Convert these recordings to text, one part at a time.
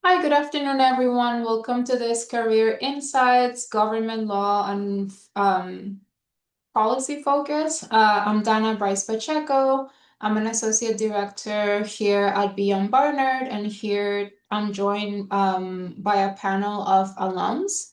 Hi, good afternoon, everyone. Welcome to this Career Insights, Government Law, and Policy Focus. I'm Dana Bryce Pacheco. I'm an associate director here at Beyond Barnard, and here I'm joined by a panel of alums.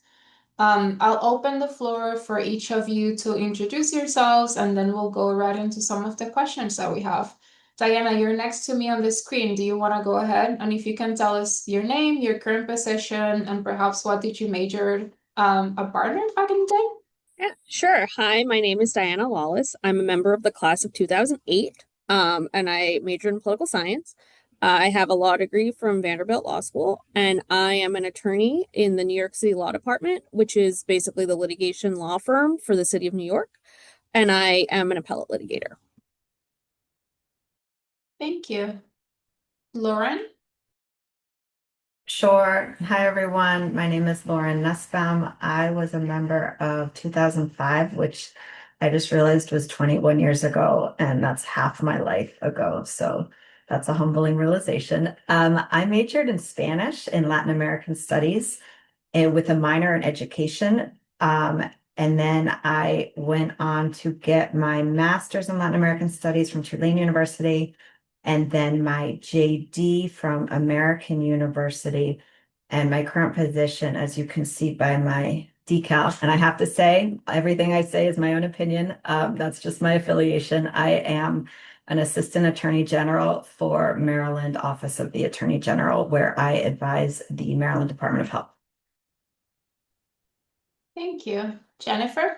I'll open the floor for each of you to introduce yourselves, and then we'll go right into some of the questions that we have. Diana, you're next to me on the screen. Do you want to go ahead? And if you can tell us your name, your current position, and perhaps what did you major at Barnard back in the day? Yeah, sure. Hi, my name is Diana Lawless. I'm a member of the class of 2008, and I majored in political science. I have a law degree from Vanderbilt Law School, and I am an attorney in the New York City Law Department, which is basically the litigation law firm for the city of New York, and I am an appellate litigator. Thank you. Lauren? Sure. Hi, everyone. My name is Lauren Nussbaum. I was a member of 2005, which I just realized was 21 years ago, and that's half my life ago. So that's a humbling realization. I majored in Spanish and Latin American studies and with a minor in education. And then I went on to get my master's in Latin American studies from Tulane University and then my JD from American University. And my current position, as you can see by my decal, and I have to say, everything I say is my own opinion. That's just my affiliation. I am an assistant attorney general for Maryland Office of the Attorney General, where I advise the Maryland Department of Health. Thank you. Jennifer?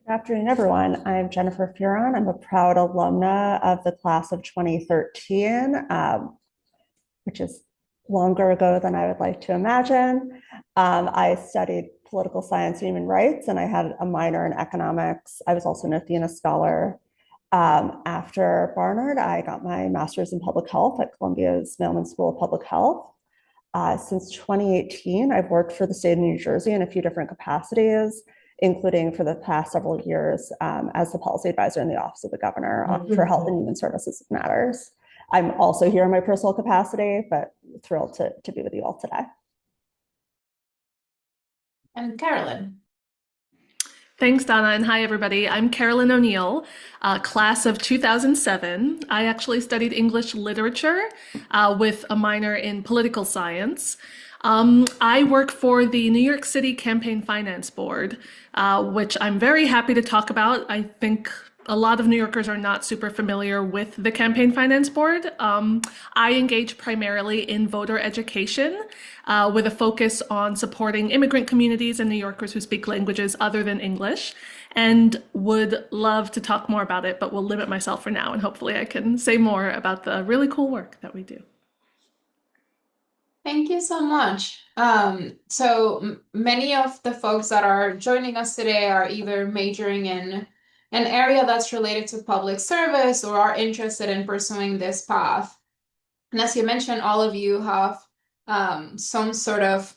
Good afternoon, everyone. I'm Jennifer Fearon. I'm a proud alumna of the class of 2013, which is longer ago than I would like to imagine. I studied political science and human rights, and I had a minor in economics. I was also an Athena Scholar. After Barnard, I got my master's in public health at Columbia's Mailman School of Public Health. Since 2018, I've worked for the state of New Jersey in a few different capacities, including for the past several years as the policy advisor in the Office of the Governor for Health and Human Services Matters. I'm also here in my personal capacity, but thrilled to be with you all today. And Carolyn? Thanks, Donna, and hi, everybody. I'm Carolyn O'Neill, class of 2007. I actually studied English literature with a minor in political science. I work for the New York City Campaign Finance Board, which I'm very happy to talk about. I think a lot of New Yorkers are not super familiar with the Campaign Finance Board. I engage primarily in voter education with a focus on supporting immigrant communities and New Yorkers who speak languages other than English, and would love to talk more about it, but will limit myself for now, and hopefully I can say more about the really cool work that we do. Thank you so much. So many of the folks that are joining us today are either majoring in an area that's related to public service or are interested in pursuing this path. And as you mentioned, all of you have some sort of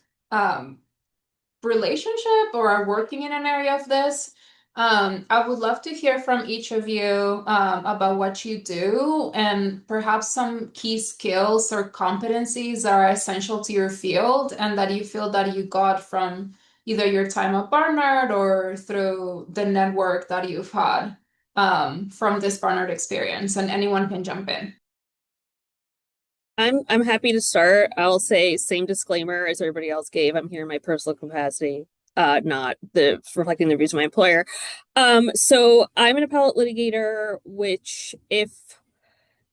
relationship or are working in an area of this. I would love to hear from each of you about what you do and perhaps some key skills or competencies that are essential to your field and that you feel that you got from either your time at Barnard or through the network that you've had from this Barnard experience. And anyone can jump in. I'm happy to start. I'll say same disclaimer as everybody else gave. I'm here in my personal capacity, not the reflecting the views of my employer. So I'm an appellate litigator, which if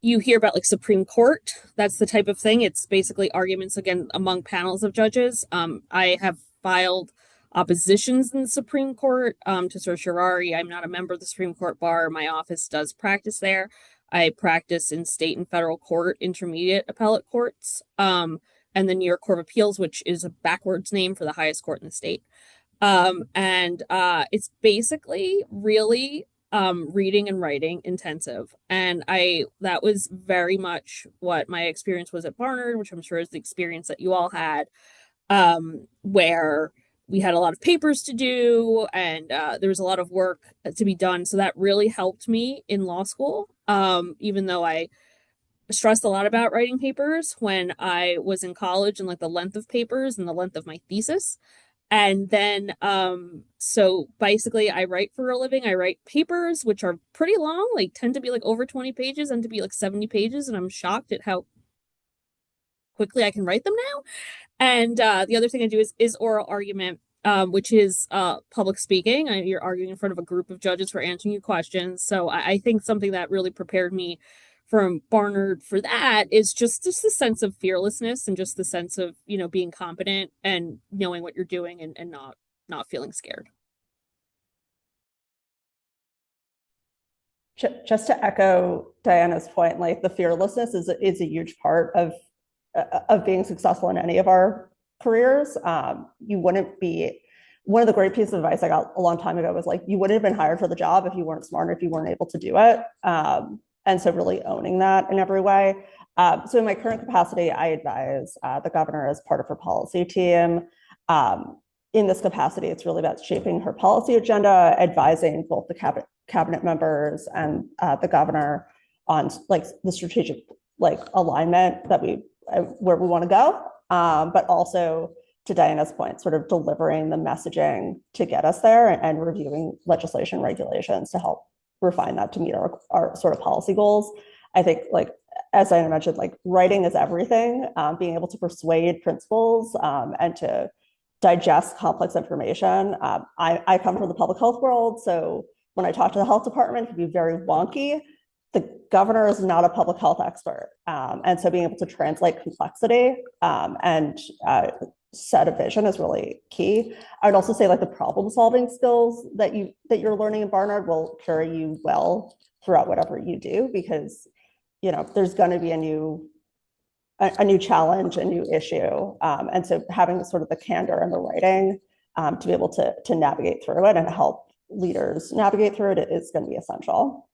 you hear about like Supreme Court, that's the type of thing. It's basically arguments again among panels of judges. I have filed oppositions in the Supreme Court to certiorari. I'm not a member of the Supreme Court bar. My office does practice there. I practice in state and federal court, intermediate appellate courts, and the New York Court of Appeals, which is a backwards name for the highest court in the state. And it's basically really reading and writing intensive. And that was very much what my experience was at Barnard, which I'm sure is the experience that you all had, where we had a lot of papers to do and there was a lot of work to be done. So that really helped me in law school, even though I stressed a lot about writing papers when I was in college, and like the length of papers and the length of my thesis. And then, so basically I write for a living. I write papers, which are pretty long, like tend to be like over 20 pages and to be like 70 pages. And I'm shocked at how quickly I can write them now. And the other thing I do is oral argument, which is public speaking. You're arguing in front of a group of judges for answering your questions. So I think something that really prepared me from Barnard for that is just the sense of fearlessness and just the sense of, being competent and knowing what you're doing and not feeling scared. Just to echo Diana's point, like the fearlessness is a huge part of being successful in any of our careers. You wouldn't be, one of the great pieces of advice I got a long time ago was like, you wouldn't have been hired for the job if you weren't smart, if you weren't able to do it. And so really owning that in every way. So in my current capacity, I advise the governor as part of her policy team. In this capacity, it's really about shaping her policy agenda, advising both the cabinet members and the governor on like the strategic like alignment that where we want to go, but also to Diana's point, sort of delivering the messaging to get us there and reviewing legislation regulations to help refine that to meet our sort of policy goals. I think, like, as Diana mentioned, like writing is everything, being able to persuade principals and to digest complex information. I come from the public health world, so when I talk to the health department, it can be very wonky. The governor is not a public health expert. And so being able to translate complexity and set a vision is really key. I would also say like the problem solving skills that you're learning in Barnard will carry you well throughout whatever you do, because there's going to be a new challenge, a new issue. And so having sort of the candor and the writing to be able to navigate through it and help leaders navigate through it is going to be essential.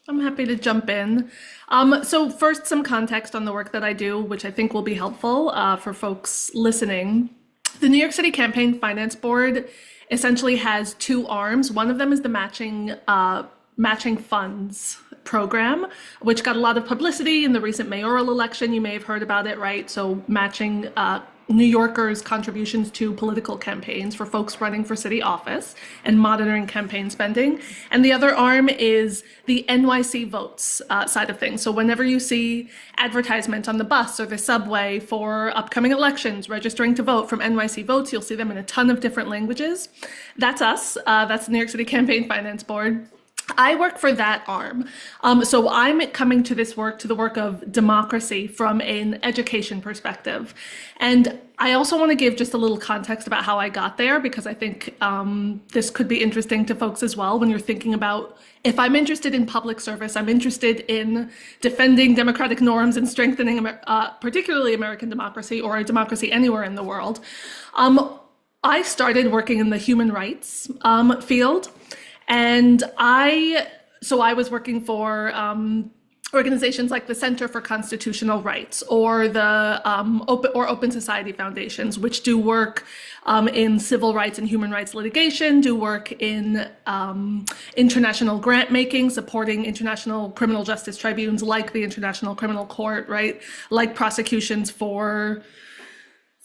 I'm happy to jump in. So first, some context on the work that I do, which I think will be helpful for folks listening. The New York City Campaign Finance Board essentially has two arms. One of them is the matching funds program, which got a lot of publicity in the recent mayoral election. You may have heard about it, right? So matching New Yorkers' contributions to political campaigns for folks running for city office and monitoring campaign spending. And the other arm is the NYC Votes side of things. So whenever you see advertisements on the bus or the subway for upcoming elections, registering to vote from NYC Votes, you'll see them in a ton of different languages. That's us. That's the New York City Campaign Finance Board. I work for that arm. So I'm coming to the work of democracy from an education perspective. And I also want to give just a little context about how I got there, because I think this could be interesting to folks as well when you're thinking about, if I'm interested in public service, I'm interested in defending democratic norms and strengthening particularly American democracy or a democracy anywhere in the world. I started working in the human rights field. And I was working for organizations like the Center for Constitutional Rights or the Open Society Foundations, which do work in civil rights and human rights litigation, do work in international grant making, supporting international criminal justice tribunals like the International Criminal Court, right? Like prosecutions for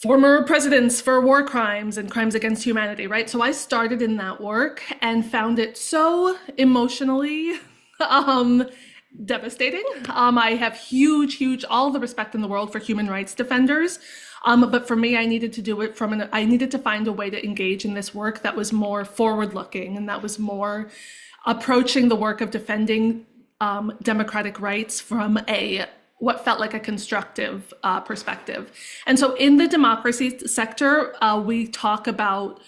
former presidents for war crimes and crimes against humanity, right? So I started in that work and found it so emotionally devastating. I have huge, all the respect in the world for human rights defenders. But for me, I needed to do it I needed to find a way to engage in this work that was more forward-looking and that was more approaching the work of defending democratic rights from what felt like a constructive perspective. And so in the democracy sector, we talk about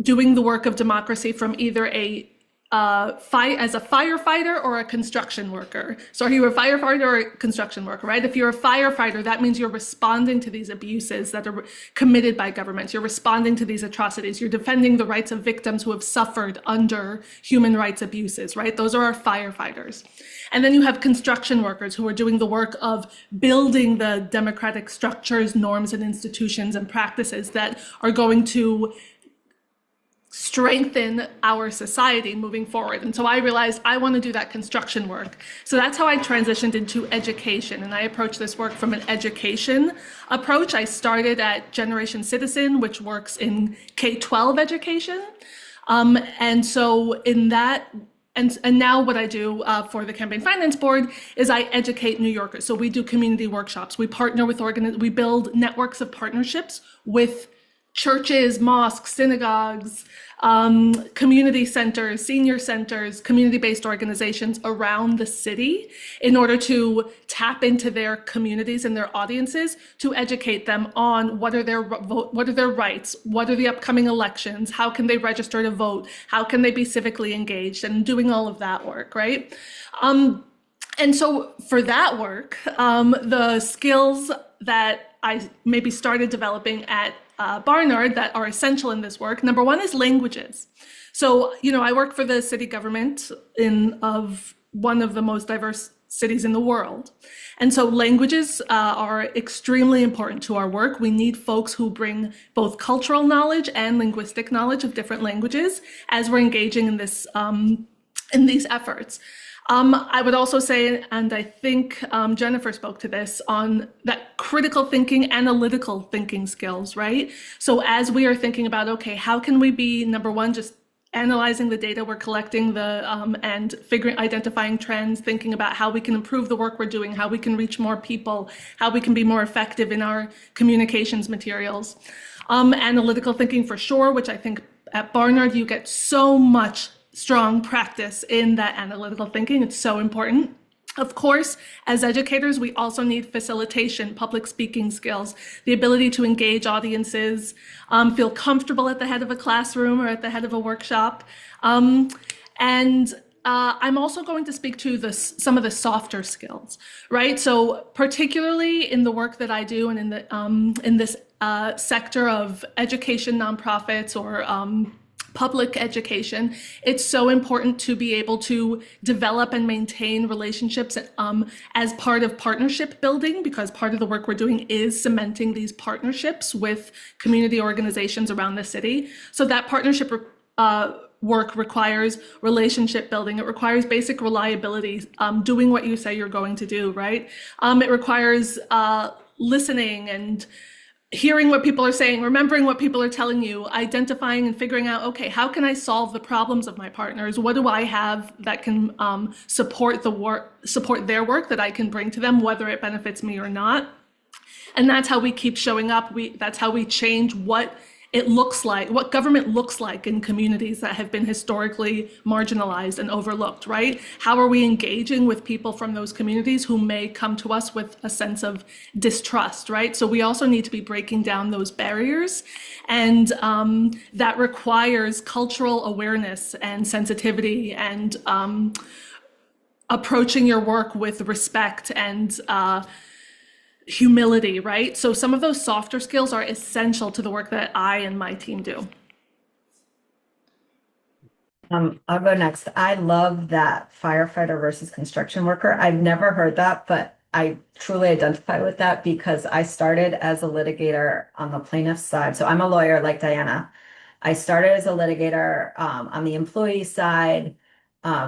doing the work of democracy from either as a firefighter or a construction worker. So are you a firefighter or a construction worker, right? If you're a firefighter, that means you're responding to these abuses that are committed by governments. You're responding to these atrocities. You're defending the rights of victims who have suffered under human rights abuses, right? Those are our firefighters. And then you have construction workers who are doing the work of building the democratic structures, norms, and institutions and practices that are going to strengthen our society moving forward. And so I realized I want to do that construction work. So that's how I transitioned into education. And I approach this work from an education approach. I started at Generation Citizen, which works in K-12 education. And so in that, and now what I do for the Campaign Finance Board is I educate New Yorkers. So we do community workshops. We partner with we build networks of partnerships with churches, mosques, synagogues, community centers, senior centers, community-based organizations around the city in order to tap into their communities and their audiences to educate them on what are their rights, what are the upcoming elections, how can they register to vote, how can they be civically engaged, and doing all of that work, right? And so for that work, the skills that I maybe started developing at Barnard that are essential in this work. Number one is languages. So, I work for the city government of one of the most diverse cities in the world. And so languages are extremely important to our work. We need folks who bring both cultural knowledge and linguistic knowledge of different languages as we're engaging in this in these efforts. I would also say, and I think Jennifer spoke to this, on that critical thinking, analytical thinking skills, right? So as we are thinking about, okay, how can we be, number one, just analyzing the data we're collecting, and identifying trends, thinking about how we can improve the work we're doing, how we can reach more people, how we can be more effective in our communications materials. Analytical thinking for sure, which I think at Barnard you get so much strong practice in that analytical thinking. It's so important. Of course, as educators, we also need facilitation, public speaking skills, the ability to engage audiences, feel comfortable at the head of a classroom or at the head of a workshop. And I'm also going to speak to some of the softer skills, right? So particularly in the work that I do and in this sector of education, nonprofits, or public education, it's so important to be able to develop and maintain relationships as part of partnership building, because part of the work we're doing is cementing these partnerships with community organizations around the city. So that partnership work requires relationship building. It requires basic reliability, doing what you say you're going to do, right? It requires listening and hearing what people are saying, remembering what people are telling you, identifying and figuring out, okay, how can I solve the problems of my partners? What do I have that can support their work that I can bring to them, whether it benefits me or not? And that's how we keep showing up. That's how we change what it looks like, what government looks like in communities that have been historically marginalized and overlooked, right? How are we engaging with people from those communities who may come to us with a sense of distrust, right? So we also need to be breaking down those barriers, and that requires cultural awareness and sensitivity and approaching your work with respect and humility, right? So some of those softer skills are essential to the work that I and my team do. I'll go next. I love that firefighter versus construction worker. I've never heard that, but I truly identify with that because I started as a litigator on the plaintiff's side. So I'm a lawyer like Diana. I started as a litigator on the employee side,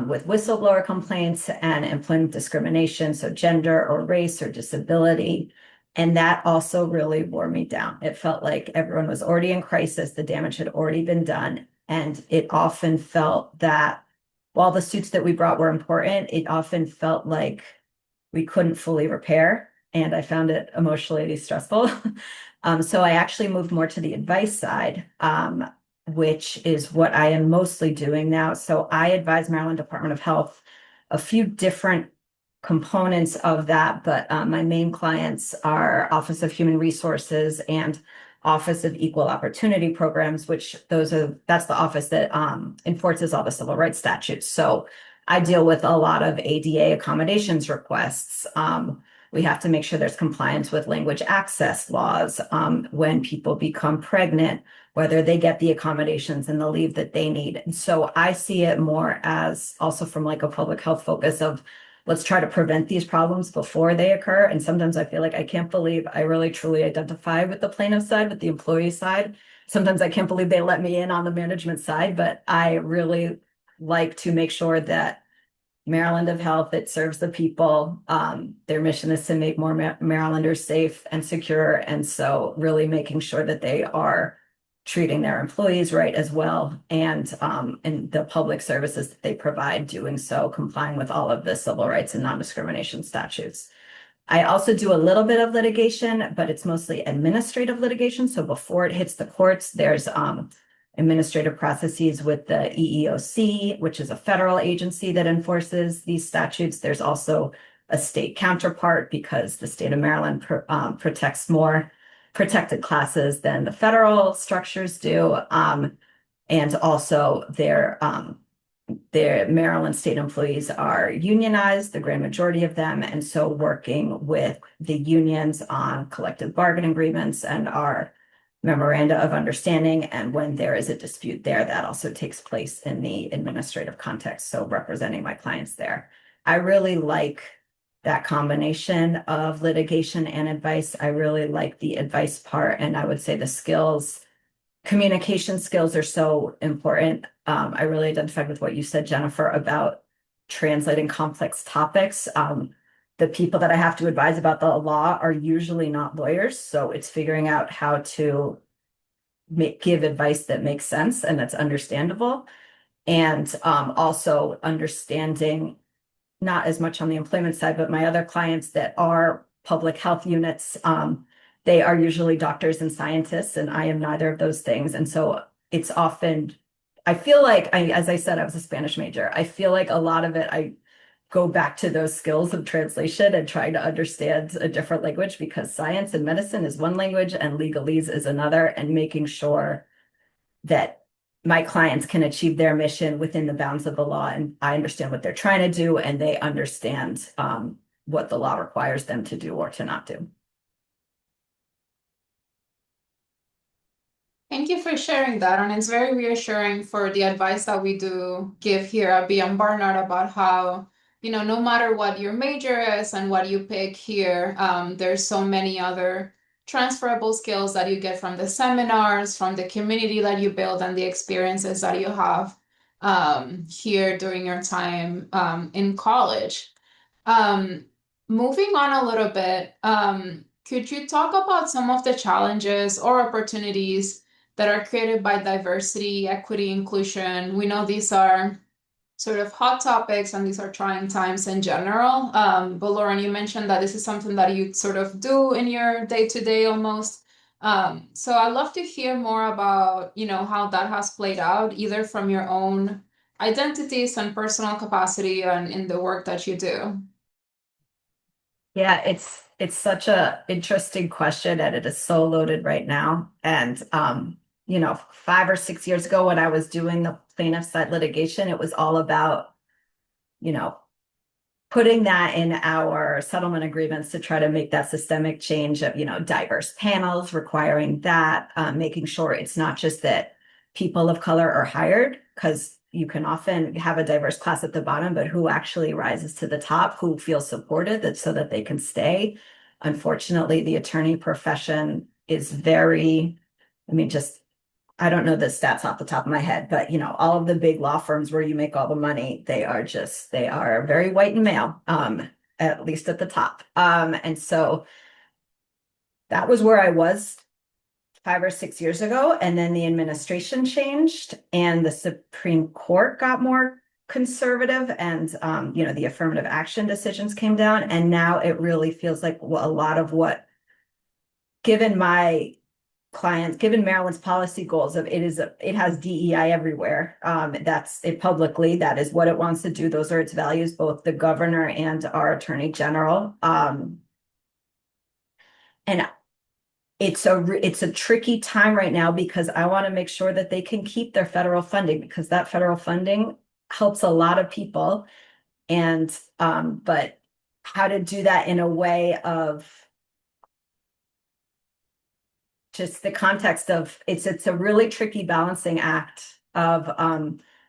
with whistleblower complaints and employment discrimination, so gender or race or disability. And that also really wore me down. It felt like everyone was already in crisis, the damage had already been done. And it often felt that while the suits that we brought were important, it often felt like we couldn't fully repair. And I found it emotionally stressful. So I actually moved more to the advice side, which is what I am mostly doing now. So I advise Maryland Department of Health, a few different components of that, but my main clients are Office of Human Resources and Office of Equal Opportunity Programs, which that's the office that enforces all the civil rights statutes. So I deal with a lot of ADA accommodations requests. We have to make sure there's compliance with language access laws when people become pregnant, whether they get the accommodations and the leave that they need. And so I see it more as also from like a public health focus of let's try to prevent these problems before they occur. And sometimes I feel like I can't believe I really truly identify with the plaintiff side, with the employee side. Sometimes I can't believe they let me in on the management side, but I really like to make sure that Maryland of Health, it serves the people. Their mission is to make more Marylanders safe and secure. And so really making sure that they are treating their employees right as well, and the public services that they provide, doing so, complying with all of the civil rights and non-discrimination statutes. I also do a little bit of litigation, but it's mostly administrative litigation. So before it hits the courts, there's administrative processes with the EEOC, which is a federal agency that enforces these statutes. There's also a state counterpart because the state of Maryland protects more protected classes than the federal structures do. And also their Maryland state employees are unionized, the grand majority of them. And so working with the unions on collective bargaining agreements and our memoranda of understanding. And when there is a dispute there, that also takes place in the administrative context. So representing my clients there. I really like that combination of litigation and advice. I really like the advice part. And I would say the skills, communication skills are so important. I really identified with what you said, Jennifer, about translating complex topics. The people that I have to advise about the law are usually not lawyers. So it's figuring out how to give advice that makes sense and that's understandable. And also understanding, not as much on the employment side, but my other clients that are public health units, they are usually doctors and scientists, and I am neither of those things. And so it's often, I feel like, as I said, I was a Spanish major. I feel like a lot of it, I go back to those skills of translation and trying to understand a different language, because science and medicine is one language and legalese is another, and making sure that my clients can achieve their mission within the bounds of the law, and I understand what they're trying to do, and they understand what the law requires them to do or to not do. Thank you for sharing that. And it's very reassuring for the advice that we do give here at Beyond Barnard about how, no matter what your major is and what you pick here, there's so many other transferable skills that you get from the seminars, from the community that you build, and the experiences that you have here during your time in college. Moving on a little bit, could you talk about some of the challenges or opportunities that are created by diversity, equity, inclusion? We know these are sort of hot topics and these are trying times in general. But Lauren, you mentioned that this is something that you sort of do in your day-to-day almost. So I'd love to hear more about, how that has played out, either from your own identities and personal capacity and in the work that you do. Yeah, it's such a interesting question, and it is so loaded right now. And 5 or 6 years ago, when I was doing the plaintiff side litigation, it was all about, putting that in our settlement agreements to try to make that systemic change of, diverse panels, requiring that, making sure it's not just that people of color are hired, because you can often have a diverse class at the bottom, but who actually rises to the top, who feels supported, so that they can stay. Unfortunately, the attorney profession is very, I don't know the stats off the top of my head, but all of the big law firms where you make all the money, they are very white and male, at least at the top. And so that was where I was 5 or 6 years ago. And then the administration changed and the Supreme Court got more conservative, and the affirmative action decisions came down. And now it really feels like a lot of what, given my clients, given Maryland's policy goals of it has DEI everywhere. That's it publicly. That is what it wants to do. Those are its values, both the governor and our attorney general. And it's a tricky time right now, because I want to make sure that they can keep their federal funding, because that federal funding helps a lot of people. And but how to do that in a way of just the context of it's a really tricky balancing act of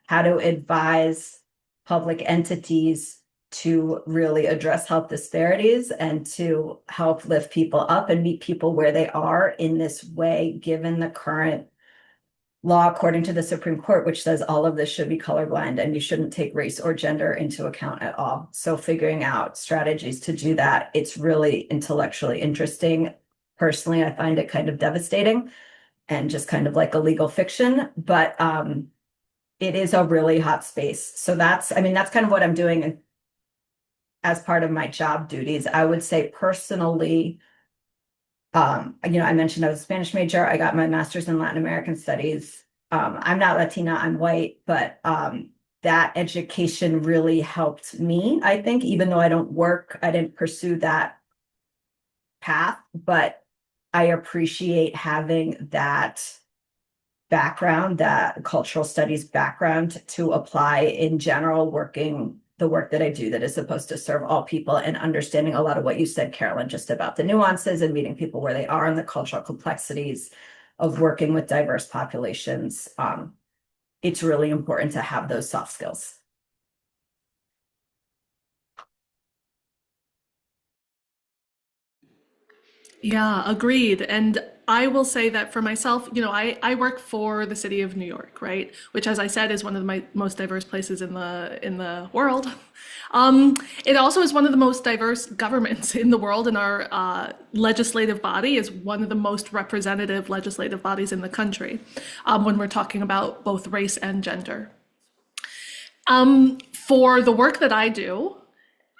how to advise public entities to really address health disparities and to help lift people up and meet people where they are in this way, given the current law according to the Supreme Court, which says all of this should be colorblind and you shouldn't take race or gender into account at all. So figuring out strategies to do that, it's really intellectually interesting. Personally, I find it kind of devastating and just kind of like a legal fiction, but it is a really hot space. So that's kind of what I'm doing as part of my job duties. I would say personally, I mentioned I was a Spanish major. I got my master's in Latin American studies. I'm not Latina, I'm white, but that education really helped me, I think, even though I didn't pursue that path, but I appreciate having that background, that cultural studies background to apply in general, the work that I do that is supposed to serve all people, and understanding a lot of what you said, Carolyn, just about the nuances and meeting people where they are and the cultural complexities of working with diverse populations. It's really important to have those soft skills. Yeah, agreed. And I will say that for myself, I work for the city of New York, right? Which, as I said, is one of the most diverse places in the world. It also is one of the most diverse governments in the world, and our legislative body is one of the most representative legislative bodies in the country when we're talking about both race and gender. For the work that I do,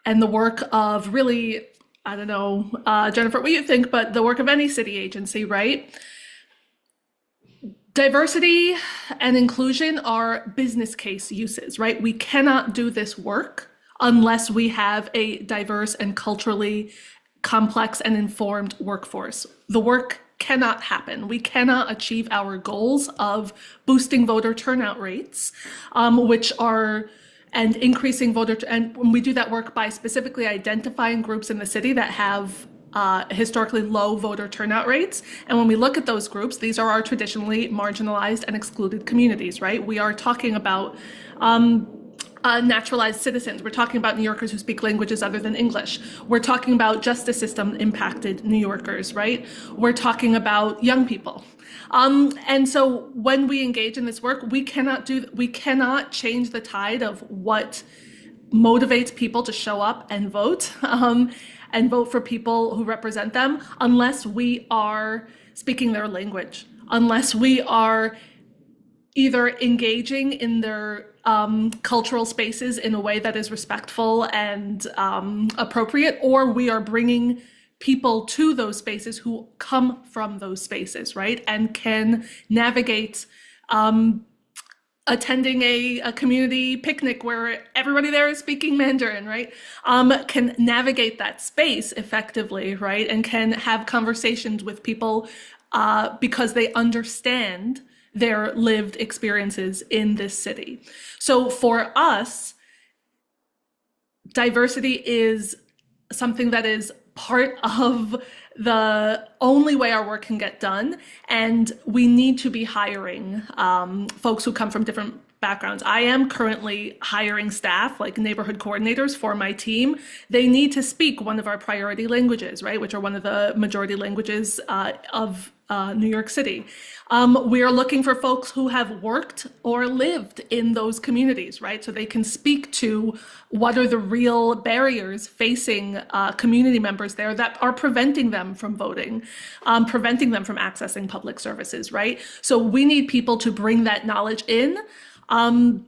and the work of really, I don't know, Jennifer, what you think, but the work of any city agency, right? Diversity and inclusion are business case uses, right? We cannot do this work unless we have a diverse and culturally complex and informed workforce. The work cannot happen. We cannot achieve our goals of boosting voter turnout rates, and increasing and when we do that work by specifically identifying groups in the city that have historically low voter turnout rates. And when we look at those groups, these are our traditionally marginalized and excluded communities, right? We are talking about naturalized citizens. We're talking about New Yorkers who speak languages other than English. We're talking about justice system impacted New Yorkers, right? We're talking about young people. And so when we engage in this work, we cannot change the tide of what motivates people to show up and vote for people who represent them, unless we are speaking their language, unless we are either engaging in their cultural spaces in a way that is respectful and appropriate, or we are bringing people to those spaces who come from those spaces, right? And can navigate attending a community picnic where everybody there is speaking Mandarin, right? Can navigate that space effectively, right? And can have conversations with people because they understand their lived experiences in this city. So for us, diversity is something that is part of the only way our work can get done, and we need to be hiring folks who come from different backgrounds. I am currently hiring staff, like neighborhood coordinators for my team. They need to speak one of our priority languages, right, which are one of the majority languages of New York City. We are looking for folks who have worked or lived in those communities, right? So they can speak to what are the real barriers facing community members there that are preventing them from voting, preventing them from accessing public services, right? So we need people to bring that knowledge in. And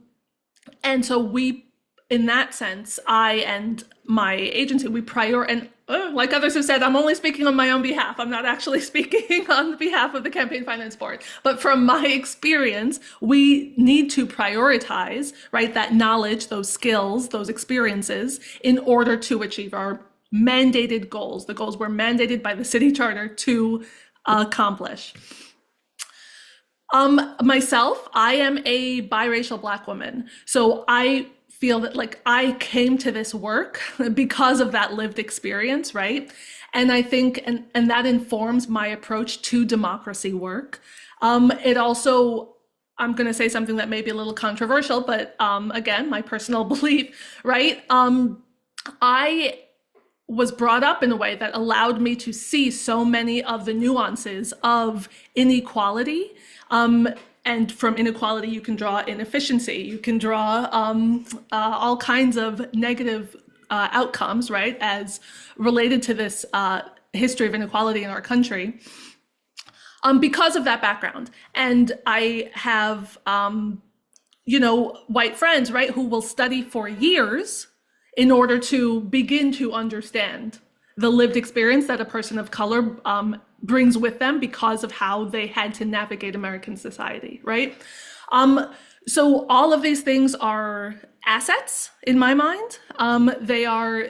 so we, in that sense, I and my agency, we and like others have said, I'm only speaking on my own behalf. I'm not actually speaking on behalf of the Campaign Finance Board. But from my experience, we need to prioritize, right, that knowledge, those skills, those experiences in order to achieve our mandated goals, the goals we're mandated by the city charter to accomplish. Myself, I am a biracial Black woman. So I feel that like I came to this work because of that lived experience, right? And I think, and that informs my approach to democracy work. It also, I'm going to say something that may be a little controversial, but again, my personal belief, right? I was brought up in a way that allowed me to see so many of the nuances of inequality. And from inequality, you can draw inefficiency, you can draw all kinds of negative outcomes, right, as related to this history of inequality in our country. Because of that background. And I have, white friends, right, who will study for years in order to begin to understand the lived experience that a person of color brings with them because of how they had to navigate American society, right? So all of these things are assets in my mind. They are,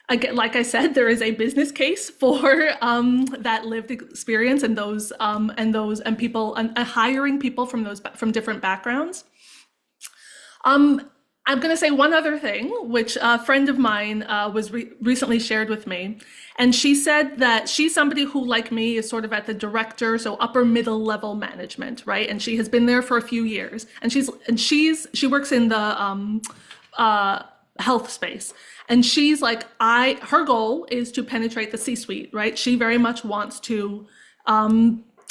again, like I said, there is a business case for that lived experience and those and people and hiring people from different backgrounds. I'm going to say one other thing, which a friend of mine was recently shared with me. And she said that she's somebody who, like me, is sort of at the director, so upper middle level management, right? And she has been there for a few years. And she works in the health space. And she's like, her goal is to penetrate the C-suite, right? She very much wants to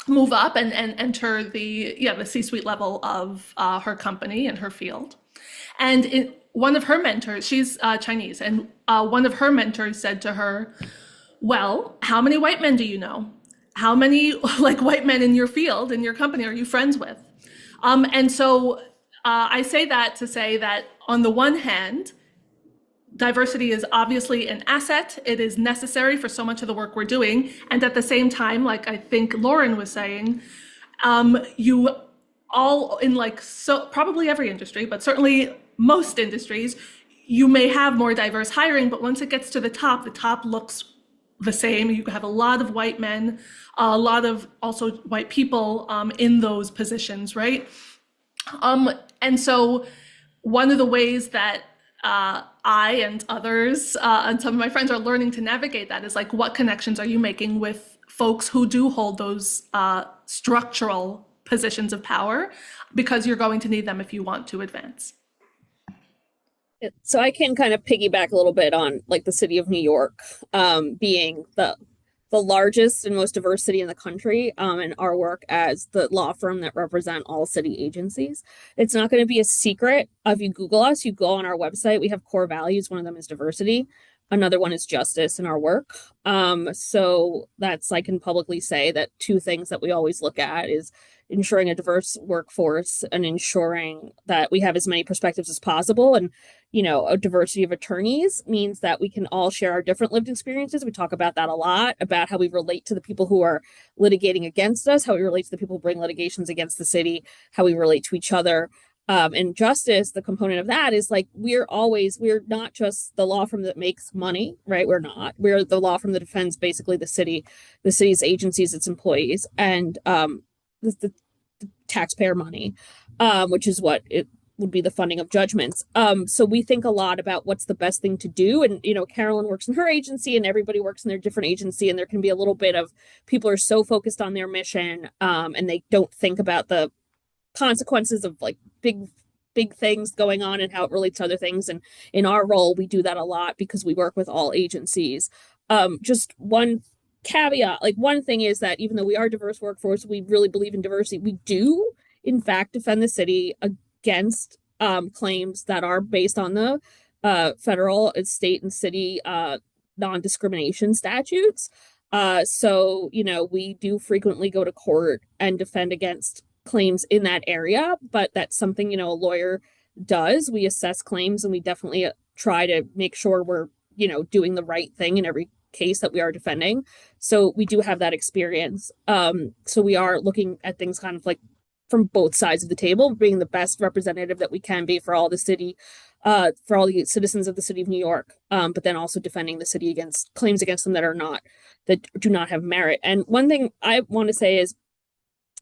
move up and enter the C-suite level of her company and her field. And one of her mentors, she's Chinese, and one of her mentors said to her, well, how many white men do you know? How many white men in your field, in your company, are you friends with? And so I say that to say that on the one hand, diversity is obviously an asset. It is necessary for so much of the work we're doing. And at the same time, like I think Lauren was saying, you all in probably every industry, but certainly most industries, you may have more diverse hiring, but once it gets to the top looks the same. You have a lot of white men, a lot of also white people in those positions, right? And so one of the ways that I and others and some of my friends are learning to navigate that is what connections are you making with folks who do hold those structural positions of power, because you're going to need them if you want to advance. So I can kind of piggyback a little bit on the city of New York being the largest and most diverse city in the country, and our work as the law firm that represent all city agencies. It's not going to be a secret. If you Google us, you go on our website, we have core values. One of them is diversity. Another one is justice in our work. So I can publicly say that two things that we always look at is ensuring a diverse workforce and ensuring that we have as many perspectives as possible. And, a diversity of attorneys means that we can all share our different lived experiences. We talk about that a lot, about how we relate to the people who are litigating against us, how we relate to the people who bring litigations against the city, how we relate to each other. And justice, the component of that is we're not just the law firm that makes money, right? We're the law firm that defends basically the city's agencies, its employees, and the taxpayer money, which is what it would be the funding of judgments. So we think a lot about what's the best thing to do. And, Carolyn works in her agency and everybody works in their different agency. And there can be a little bit of people are so focused on their mission and they don't think about the consequences of big things going on and how it relates to other things. And in our role, we do that a lot because we work with all agencies. Just one caveat, one thing is that even though we are a diverse workforce, we really believe in diversity. We do, in fact, defend the city against claims that are based on the federal, state, and city non-discrimination statutes. So, we do frequently go to court and defend against claims in that area, but that's something, a lawyer does. We assess claims and we definitely try to make sure we're, doing the right thing in every case that we are defending. So we do have that experience. So we are looking at things kind of from both sides of the table, being the best representative that we can be for all the city, for all the citizens of the city of New York, but then also defending the city against claims against them that do not have merit. And one thing I want to say is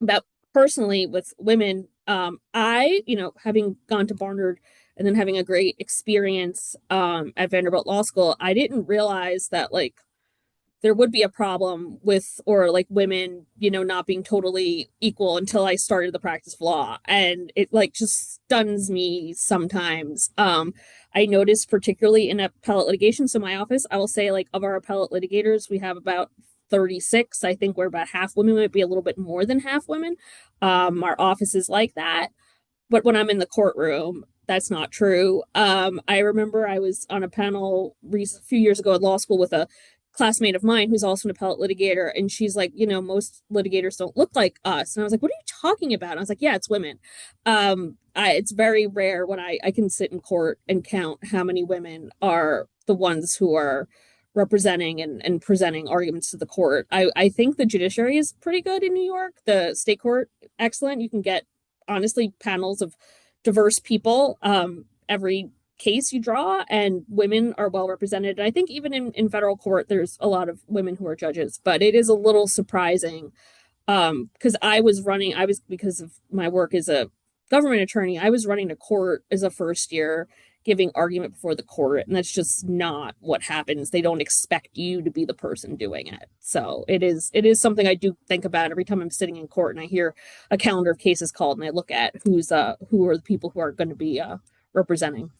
about personally with women, I, having gone to Barnard and then having a great experience at Vanderbilt Law School, I didn't realize that there would be a problem with, or like women, not being totally equal until I started the practice of law. And it like just stuns me sometimes. I noticed particularly in appellate litigation. So my office, I will say like of our appellate litigators, we have about 36. I think we're about half women, might be a little bit more than half women. Our office is like that. But when I'm in the courtroom, that's not true. I remember I was on a panel a few years ago at law school with a classmate of mine who's also an appellate litigator, and she's like, most litigators don't look like us. And I was like, what are you talking about? And I was like, yeah, it's women. It's very rare when I can sit in court and count how many women are the ones who are representing and presenting arguments to the court. I think the judiciary is pretty good in New York. The state court, excellent. You can get honestly panels of diverse people every case you draw, and women are well represented. And I think even in federal court there's a lot of women who are judges, but it is a little surprising because because of my work as a government attorney, I was running a court as a first year giving argument before the court, and that's just not what happens. They don't expect you to be the person doing it. So it is something I do think about every time I'm sitting in court and I hear a calendar of cases called and I look at who are the people who are going to be representing.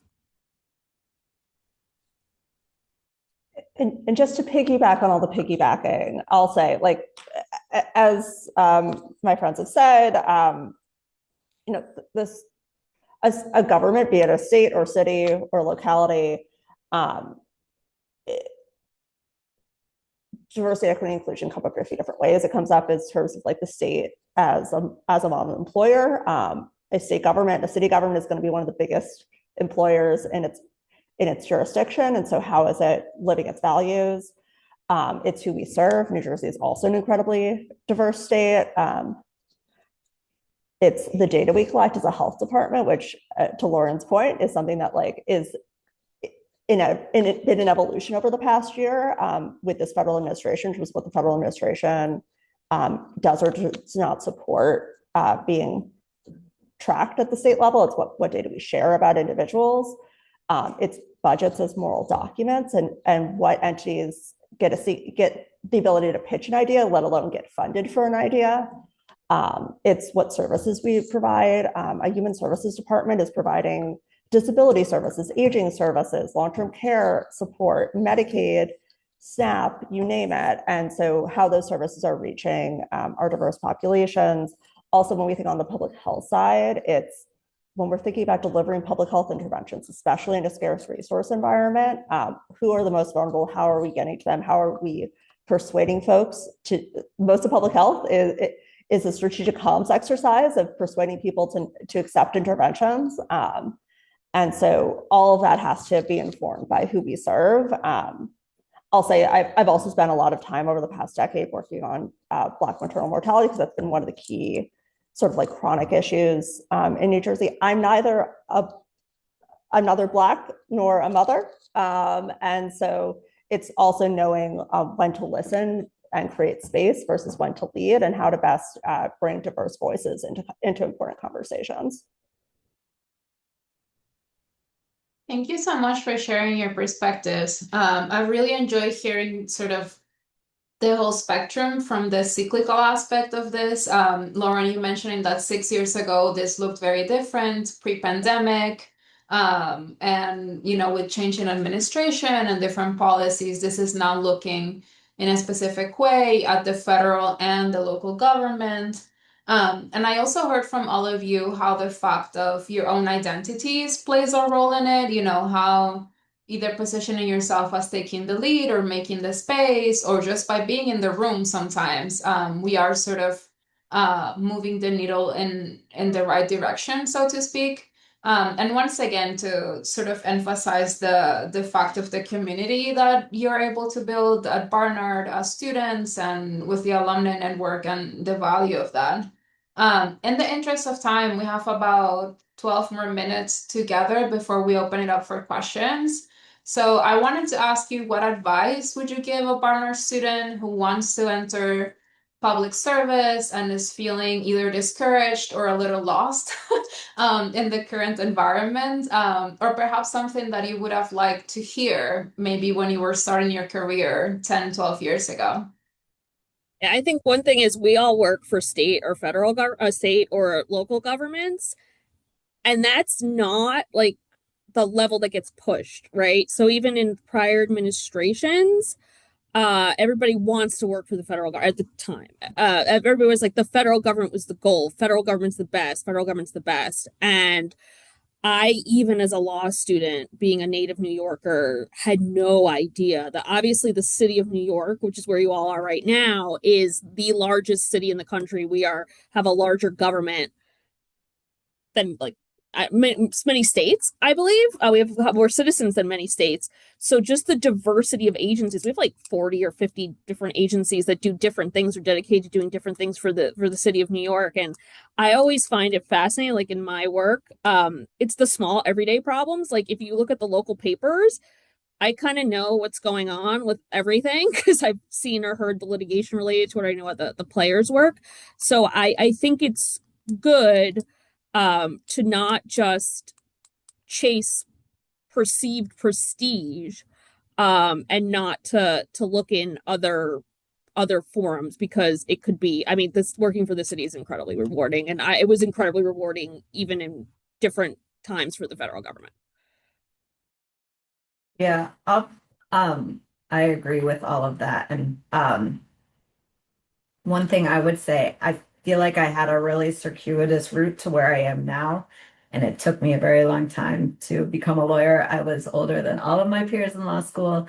And just to piggyback on all the piggybacking, I'll say, like, as my friends have said, this as a government, be it a state or city or locality, diversity, equity, inclusion come up in a few different ways. It comes up in terms of like the state as a model employer. A state government, a city government is going to be one of the biggest employers in its jurisdiction, and so how is it living its values? It's who we serve. New Jersey is also an incredibly diverse state. It's the data we collect as a health department, which, to Lauren's point, is something that like is in an evolution over the past year with this federal administration, which was what the federal administration does or does not support being tracked at the state level. It's what data we share about individuals. It's budgets as moral documents, and what entities get the ability to pitch an idea, let alone get funded for an idea. It's what services we provide. A human services department is providing disability services, aging services, long-term care support, Medicaid, SNAP, you name it. And so how those services are reaching our diverse populations. Also, when we think on the public health side, it's when we're thinking about delivering public health interventions, especially in a scarce resource environment, who are the most vulnerable? How are we getting to them? How are we persuading folks to, most of public health is a strategic comms exercise of persuading people to accept interventions. And so all of that has to be informed by who we serve. I'll say I've also spent a lot of time over the past decade working on Black maternal mortality, because that's been one of the key sort of like chronic issues in New Jersey. I'm neither Black nor a mother. And so it's also knowing when to listen and create space versus when to lead, and how to best bring diverse voices into important conversations. Thank you so much for sharing your perspectives. I really enjoy hearing sort of the whole spectrum from the cyclical aspect of this. Lauren, you mentioning that 6 years ago, this looked very different pre-pandemic. And, with change in administration and different policies, this is now looking in a specific way at the federal and the local government. And I also heard from all of you how the fact of your own identities plays a role in it, how either positioning yourself as taking the lead or making the space, or just by being in the room sometimes, we are sort of moving the needle in the right direction, so to speak. And once again, to sort of emphasize the fact of the community that you're able to build at Barnard as students and with the alumni network, and the value of that. In the interest of time, we have about 12 more minutes together before we open it up for questions. So I wanted to ask you, what advice would you give a Barnard student who wants to enter public service and is feeling either discouraged or a little lost in the current environment, or perhaps something that you would have liked to hear maybe when you were starting your career 10, 12 years ago? Yeah, I think one thing is we all work for state or state or local governments, and that's not like the level that gets pushed, right? So even in prior administrations, everybody wants to work for the federal government at the time. Everybody was like, the federal government was the goal. Federal government's the best. Federal government's the best. And I, even as a law student, being a native New Yorker, had no idea that obviously the city of New York, which is where you all are right now, is the largest city in the country. We have a larger government than like many states, I believe. We have more citizens than many states. So just the diversity of agencies, we have like 40 or 50 different agencies that do different things or dedicated to doing different things for the city of New York. And I always find it fascinating, like in my work, it's the small everyday problems. Like if you look at the local papers, I kind of know what's going on with everything because I've seen or heard the litigation related to it. I know what the players work. So I think it's good to not just chase perceived prestige, and not to look in other forums, because it could be, I mean, this working for the city is incredibly rewarding, and it was incredibly rewarding even in different times for the federal government. Yeah, I agree with all of that. And one thing I would say, I feel like I had a really circuitous route to where I am now. And it took me a very long time to become a lawyer. I was older than all of my peers in law school,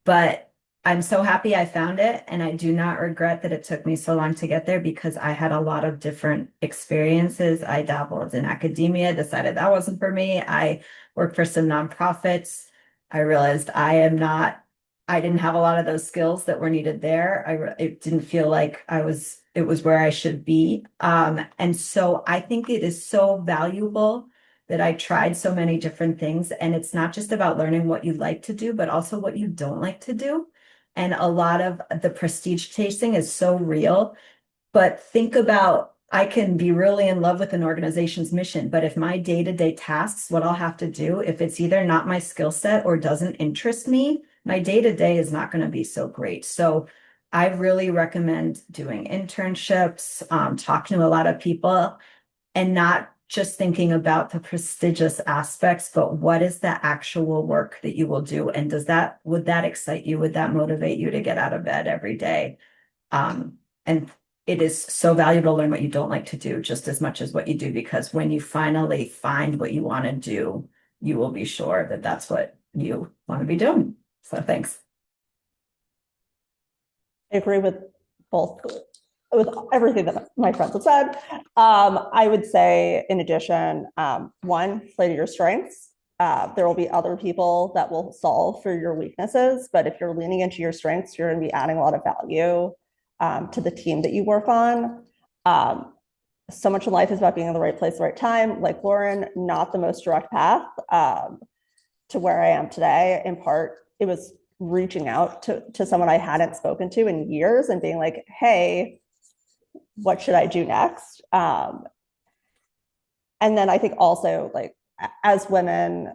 but I'm so happy I found it. And I do not regret that it took me so long to get there because I had a lot of different experiences. I dabbled in academia, decided that wasn't for me. I worked for some nonprofits. I realized I didn't have a lot of those skills that were needed there. It didn't feel like it was where I should be. And so I think it is so valuable that I tried so many different things. And it's not just about learning what you like to do, but also what you don't like to do. And a lot of the prestige chasing is so real. But think about, I can be really in love with an organization's mission, but if my day-to-day tasks, what I'll have to do, if it's either not my skill set or doesn't interest me, my day-to-day is not going to be so great. So I really recommend doing internships, talking to a lot of people, and not just thinking about the prestigious aspects, but what is the actual work that you will do? And would that excite you? Would that motivate you to get out of bed every day? And it is so valuable to learn what you don't like to do just as much as what you do, because when you finally find what you want to do, you will be sure that that's what you want to be doing. So thanks. I agree with everything that my friends have said. I would say, in addition, one, play to your strengths. There will be other people that will solve for your weaknesses, but if you're leaning into your strengths, you're going to be adding a lot of value to the team that you work on. So much in life is about being in the right place at the right time. Like Lauren, not the most direct path to where I am today. In part, it was reaching out to someone I hadn't spoken to in years and being like, hey, what should I do next? And then I think also, like, as women,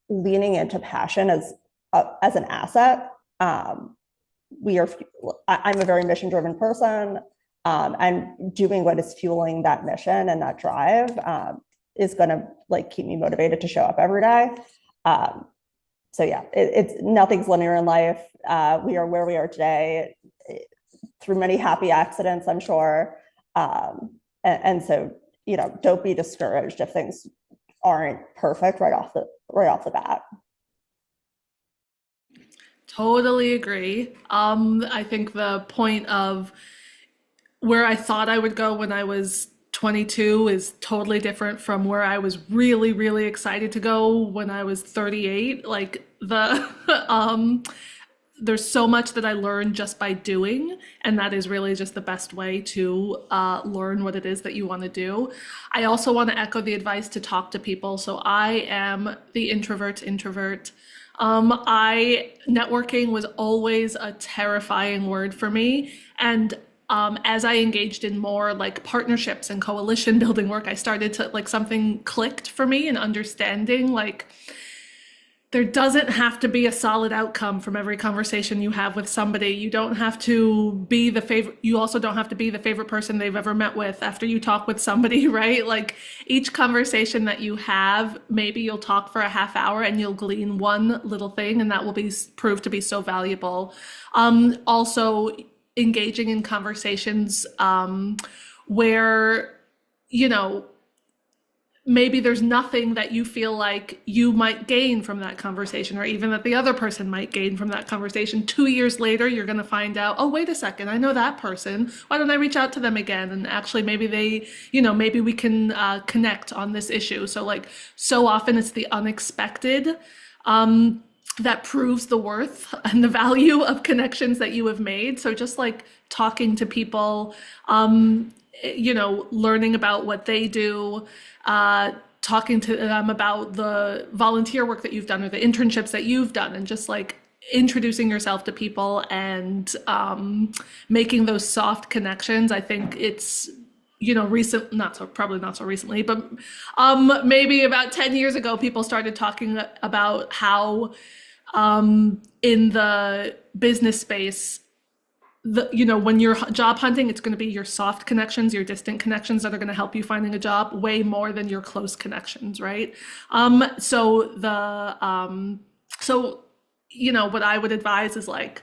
leaning into passion as an asset. I'm a very mission-driven person, and doing what is fueling that mission and that drive is going to like keep me motivated to show up every day. So yeah, it's nothing's linear in life. We are where we are today through many happy accidents, I'm sure. And so, you know, don't be discouraged if things aren't perfect right off the bat. Totally agree. I think the point of where I thought I would go when I was 22 is totally different from where I was really, really excited to go when I was 38. Like there's so much that I learned just by doing, and that is really just the best way to learn what it is that you want to do. I also want to echo the advice to talk to people. So I am the introvert's introvert. Networking was always a terrifying word for me, and as I engaged in more like partnerships and coalition building work, I started to like something clicked for me in understanding like there doesn't have to be a solid outcome from every conversation you have with somebody. You don't have to be the favorite, you also don't have to be the favorite person they've ever met with after you talk with somebody, right? Like each conversation that you have, maybe you'll talk for a half hour and you'll glean one little thing, and that will be proved to be so valuable. Also, engaging in conversations where, you know, maybe there's nothing that you feel like you might gain from that conversation, or even that the other person might gain from that conversation. 2 years later, you're going to find out, oh, wait a second, I know that person. Why don't I reach out to them again? And actually, maybe they, you know, maybe we can connect on this issue. So, like, so often it's the unexpected that proves the worth and the value of connections that you have made. So, just like talking to people, you know, learning about what they do, talking to them about the volunteer work that you've done or the internships that you've done, and just like introducing yourself to people and making those soft connections. I think it's, you know, recent, not so, probably not so recently, but maybe about 10 years ago, people started talking about how in the business space, you know, when you're job hunting, it's going to be your soft connections, your distant connections that are going to help you finding a job way more than your close connections, right? So you know, what I would advise is like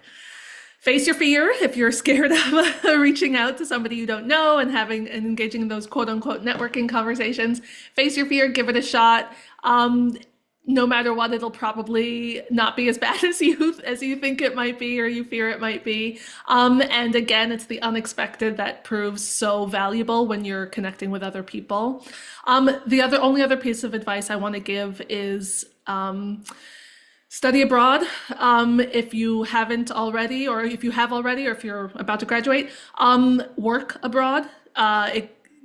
face your fear if you're scared of reaching out to somebody you don't know and having and engaging in those quote unquote networking conversations. Face your fear, give it a shot. No matter what, it'll probably not be as bad as you think it might be or you fear it might be. And again, it's the unexpected that proves so valuable when you're connecting with other people. The only other piece of advice I want to give is study abroad. If you haven't already, or if you have already, or if you're about to graduate, work abroad.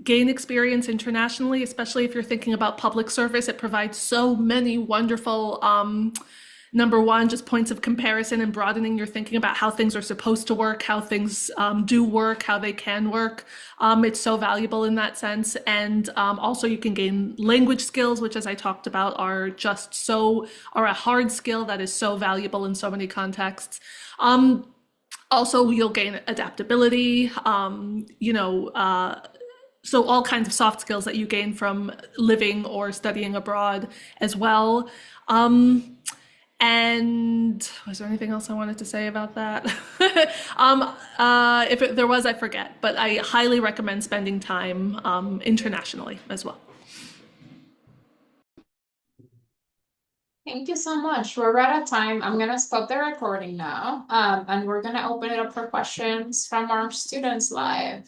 Gain experience internationally, especially if you're thinking about public service. It provides so many wonderful, number one, just points of comparison and broadening your thinking about how things are supposed to work, how things do work, how they can work. It's so valuable in that sense. And also you can gain language skills, which as I talked about are a hard skill that is so valuable in so many contexts. Also, you'll gain adaptability, so all kinds of soft skills that you gain from living or studying abroad as well. And was there anything else I wanted to say about that? If there was, I forget, but I highly recommend spending time internationally as well. Thank you so much. We're out of time. I'm going to stop the recording now, and we're going to open it up for questions from our students live.